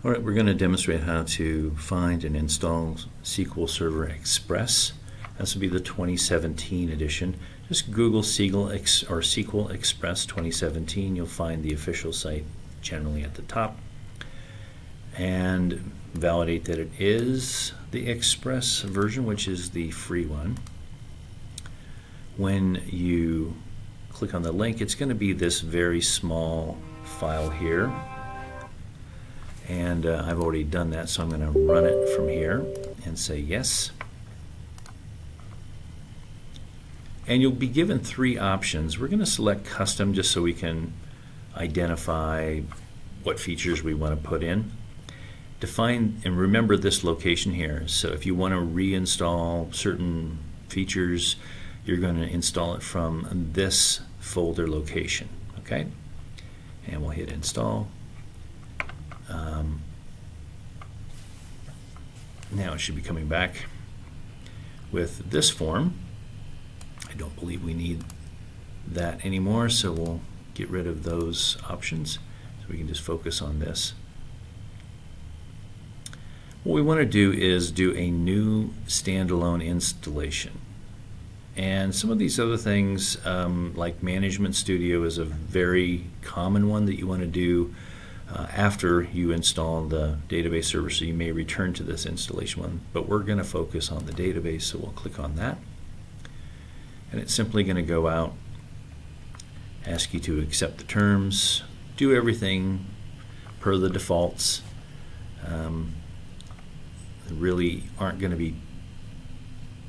All right, we're going to demonstrate how to find and install SQL Server Express. This will be the 2017 edition. Just Google SQL Express 2017. You'll find the official site generally at the top. And validate that it is the Express version, which is the free one. When you click on the link, it's going to be this very small file here. And I've already done that, so I'm going to run it from here and say yes. And you'll be given three options. We're going to select custom just so we can identify what features we want to put in. Define and remember this location here. So if you want to reinstall certain features, you're going to install it from this folder location. Okay? And we'll hit install. Now it should be coming back with this form. I don't believe we need that anymore, so we'll get rid of those options so we can just focus on this. What we want to do is do a new standalone installation. And some of these other things, like Management Studio, is a very common one that you want to do after you install the database server, so you may return to this installation one. But we're going to focus on the database, so we'll click on that. And it's simply going to go out, ask you to accept the terms, do everything per the defaults. There really aren't going to be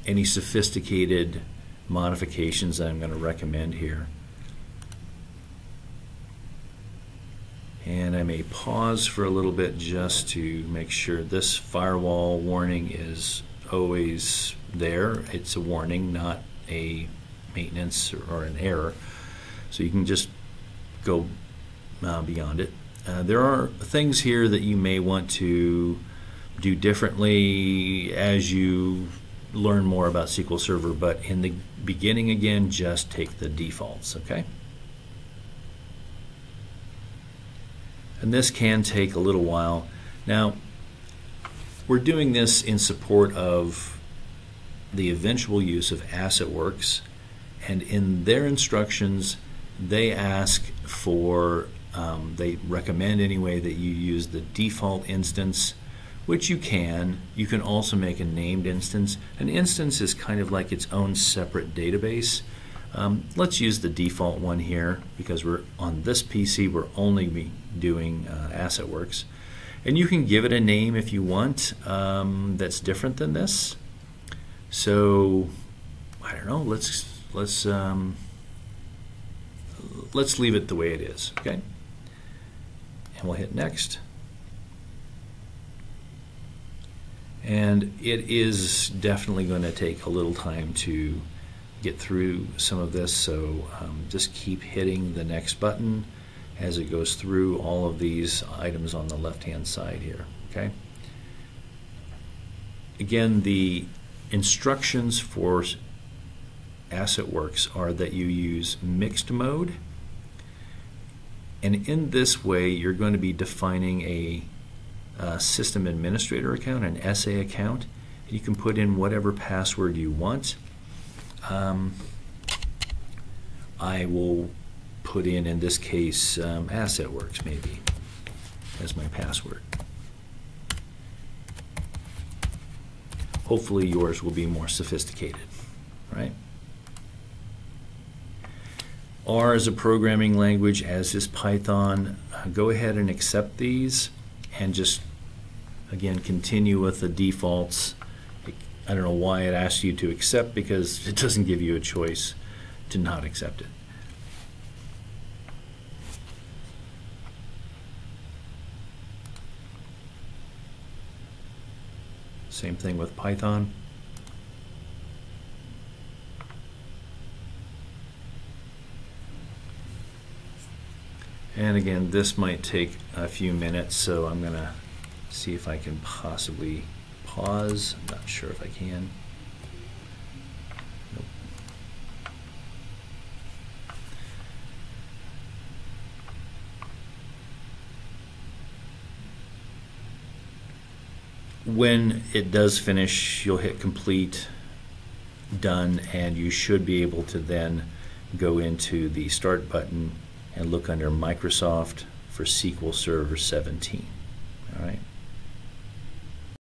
any sophisticated modifications that I'm going to recommend here. And I may pause for a little bit just to make sure this firewall warning is always there. It's a warning, not a maintenance or an error. So you can just go beyond it. There are things here that you may want to do differently as you learn more about SQL Server, but in the beginning, again, just take the defaults, okay? And this can take a little while. Now, we're doing this in support of the eventual use of AssetWorks, and in their instructions, they ask for, they recommend anyway that you use the default instance, which you can. You can also make a named instance. An instance is kind of like its own separate database. Let's use the default one here because we're on this PC. We're only doing AssetWorks, and you can give it a name if you want that's different than this. So I don't know. Let's leave it the way it is. Okay, and we'll hit next. And it is definitely going to take a little time to get through some of this, so just keep hitting the next button as it goes through all of these items on the left hand side here. Okay. Again, the instructions for AssetWorks are that you use mixed mode, and in this way you're going to be defining a system administrator account, an SA account. You can put in whatever password you want. I will put in this case, AssetWorks maybe as my password. Hopefully yours will be more sophisticated, right? R is a programming language, as is Python. Go ahead and accept these and just, again, continue with the defaults. I don't know why it asks you to accept, because it doesn't give you a choice to not accept it. Same thing with Python. And again, this might take a few minutes, so I'm going to see if I can possibly pause. I'm not sure if I can. Nope. when it does finish, you'll hit complete, done, and you should be able to then go into the Start button and look under Microsoft for SQL Server 17. All right.